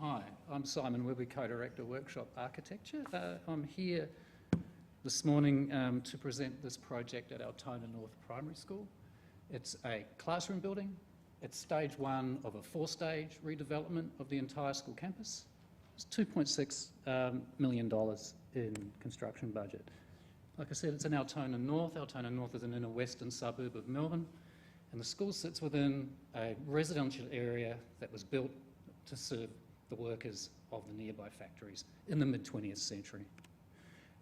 Hi, I'm Simon Webber, Co-Director Workshop Architecture. I'm here this morning to present this project at Altona North Primary School. It's a classroom building. It's stage one of a four-stage redevelopment of the entire school campus. It's $2.6 million in construction budget. Like I said, it's in Altona North. Altona North is an inner western suburb of Melbourne, and the school sits within a residential area that was built to serve the workers of the nearby factories in the mid-20th century.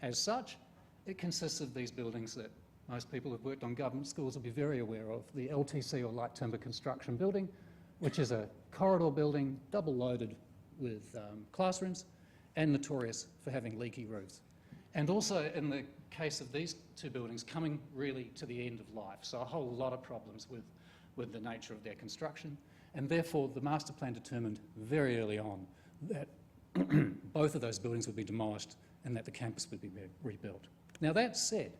As such, it consists of these buildings that most people who've worked on government schools will be very aware of. The LTC, or light timber construction building, which is a corridor building, double loaded with classrooms, and notorious for having leaky roofs. And also, in the case of these two buildings, coming really to the end of life. So a whole lot of problems with the nature of their construction. And therefore, the master plan determined very early on that both of those buildings would be demolished and that the campus would be rebuilt. Now, that said,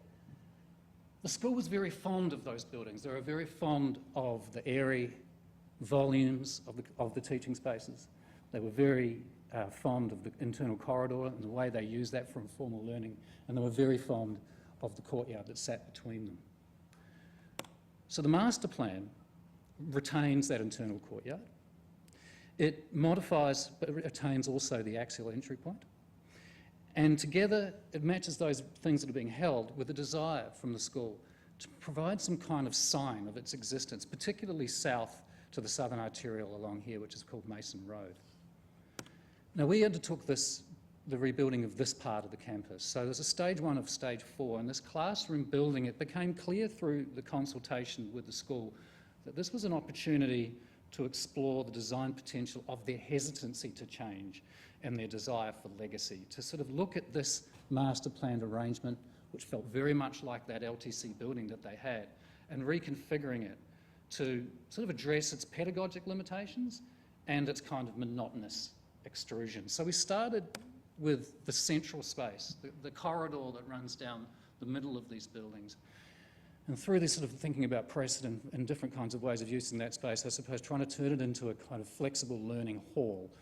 the school was very fond of those buildings. They were very fond of the airy volumes of the teaching spaces. They were very fond of the internal corridor and the way they used that for informal learning, and they were very fond of the courtyard that sat between them. So the master plan retains that internal courtyard. It modifies but retains also the axial entry point. And together it matches those things that are being held with a desire from the school to provide some kind of sign of its existence, particularly south to the southern arterial along here, which is called Mason Road. Now, we undertook the rebuilding of this part of the campus. So there's a stage one of stage four, and this classroom building, it became clear through the consultation with the school that this was an opportunity to explore the design potential of their hesitancy to change and their desire for legacy, to sort of look at this master planned arrangement, which felt very much like that LTC building that they had, and reconfiguring it to sort of address its pedagogic limitations and its kind of monotonous extrusion. So we started with the central space, the corridor that runs down the middle of these buildings. And through this sort of thinking about precedent and different kinds of ways of using that space, I suppose trying to turn it into a kind of flexible learning hall,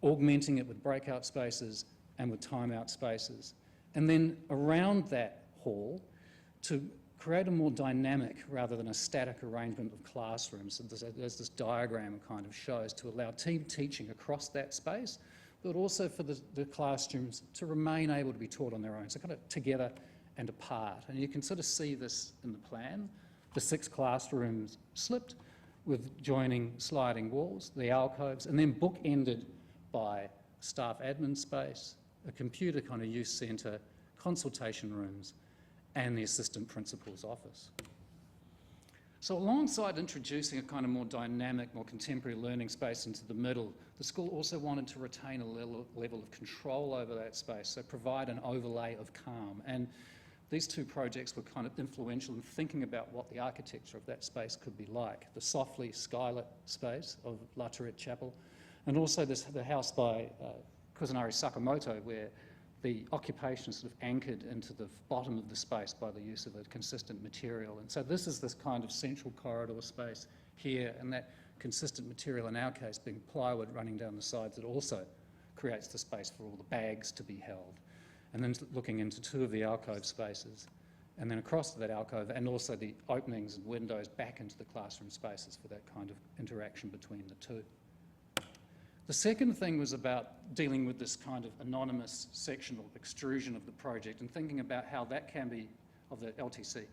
augmenting it with breakout spaces and with timeout spaces. And then around that hall, to create a more dynamic rather than a static arrangement of classrooms. So there's this diagram kind of shows to allow team teaching across that space, but also for the classrooms to remain able to be taught on their own, so kind of together and apart. And you can sort of see this in the plan. The 6 classrooms slipped with joining sliding walls, the alcoves, and then bookended by staff admin space, a computer kind of use centre, consultation rooms, and the assistant principal's office. So alongside introducing a kind of more dynamic, more contemporary learning space into the middle, the school also wanted to retain a level of control over that space, so provide an overlay of calm. And these two projects were kind of influential in thinking about what the architecture of that space could be like. The softly skylit space of La Tourette Chapel, and also the house by Kusanari Sakamoto, where the occupation is sort of anchored into the bottom of the space by the use of a consistent material. And so this is this kind of central corridor space here, and that consistent material in our case being plywood running down the sides that also creates the space for all the bags to be held. And then looking into 2 of the alcove spaces, and then across to that alcove, and also the openings and windows back into the classroom spaces for that kind of interaction between the two. The second thing was about dealing with this kind of anonymous sectional extrusion of the project and thinking about how that can be, of the LTC, and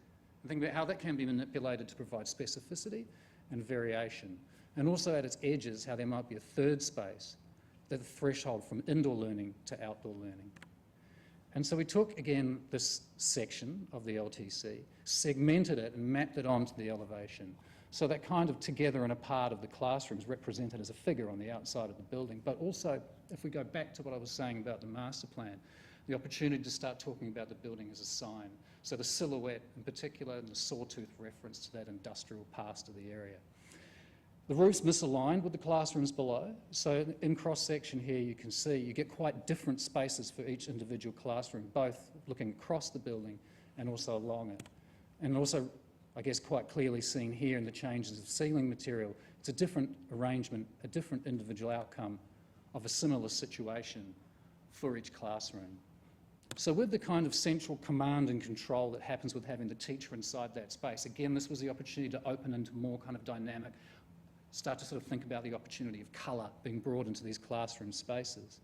thinking about how that can be manipulated to provide specificity and variation. And also at its edges, how there might be a third space, the threshold from indoor learning to outdoor learning. And so we took, again, this section of the LTC, segmented it and mapped it onto the elevation. So that kind of together and apart of the classrooms represented as a figure on the outside of the building. But also, if we go back to what I was saying about the master plan, the opportunity to start talking about the building as a sign. So the silhouette in particular and the sawtooth reference to that industrial past of the area. The roof's misaligned with the classrooms below. So in cross-section here you can see you get quite different spaces for each individual classroom, both looking across the building and also along it. And also, I guess, quite clearly seen here in the changes of ceiling material, it's a different arrangement, a different individual outcome of a similar situation for each classroom. So with the kind of central command and control that happens with having the teacher inside that space, again, this was the opportunity to open into more kind of dynamic, start to sort of think about the opportunity of colour being brought into these classroom spaces.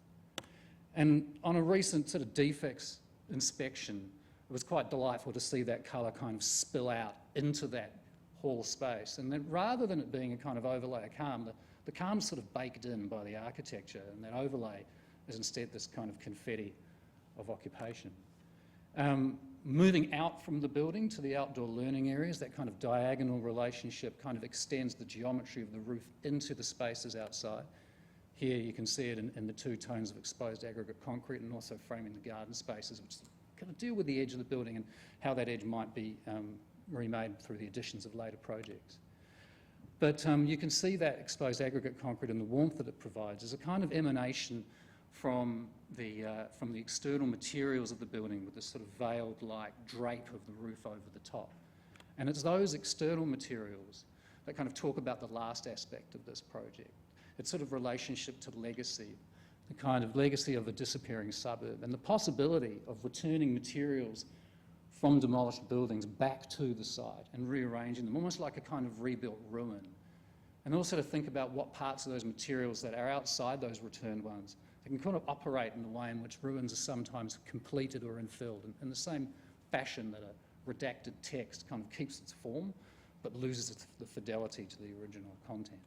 And on a recent sort of defects inspection, it was quite delightful to see that colour kind of spill out into that hall space. And then rather than it being a kind of overlay of calm, the calm's sort of baked in by the architecture, and that overlay is instead this kind of confetti of occupation. Moving out from the building to the outdoor learning areas, that kind of diagonal relationship kind of extends the geometry of the roof into the spaces outside. Here you can see it in the two tones of exposed aggregate concrete, and also framing the garden spaces, which kind of deal with the edge of the building and how that edge might be remade through the additions of later projects. But you can see that exposed aggregate concrete and the warmth that it provides is a kind of emanation from the external materials of the building, with this sort of veiled-like drape of the roof over the top. And it's those external materials that kind of talk about the last aspect of this project. Its sort of relationship to legacy, the kind of legacy of a disappearing suburb, and the possibility of returning materials from demolished buildings back to the site and rearranging them, almost like a kind of rebuilt ruin. And also to think about what parts of those materials that are outside those returned ones, they can kind of operate in the way in which ruins are sometimes completed or infilled, in the same fashion that a redacted text kind of keeps its form but loses the fidelity to the original content.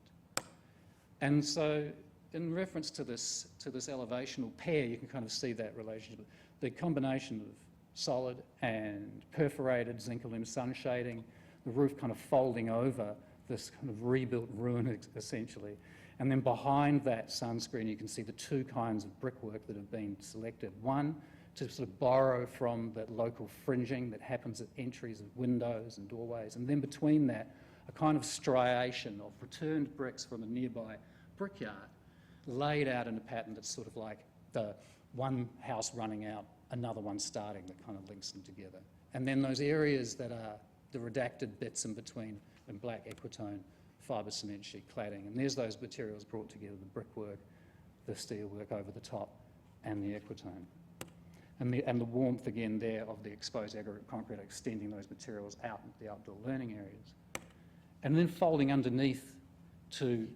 And so in reference to this elevational pair, you can kind of see that relationship. The combination of solid and perforated zinc aluminum sun shading, the roof kind of folding over this kind of rebuilt ruin essentially. And then behind that sunscreen, you can see the two kinds of brickwork that have been selected. One, to sort of borrow from that local fringing that happens at entries of windows and doorways. And then between that, a kind of striation of returned bricks from a nearby brickyard laid out in a pattern that's sort of like the one house running out, another one starting, that kind of links them together. And then those areas that are the redacted bits in between in black equitone fibre cement sheet cladding. And there's those materials brought together, the brickwork, the steelwork over the top, and the equitone. And the warmth again there of the exposed aggregate concrete extending those materials out into the outdoor learning areas. And then folding underneath to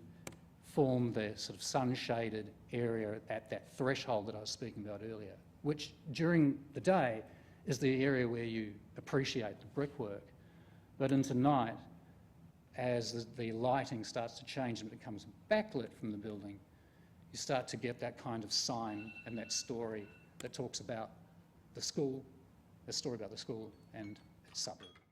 form the sort of sun-shaded area at that threshold that I was speaking about earlier, which during the day is the area where you appreciate the brickwork. But into night, as the lighting starts to change and it becomes backlit from the building, you start to get that kind of sign and that story that talks about the school, the story about the school and its suburb.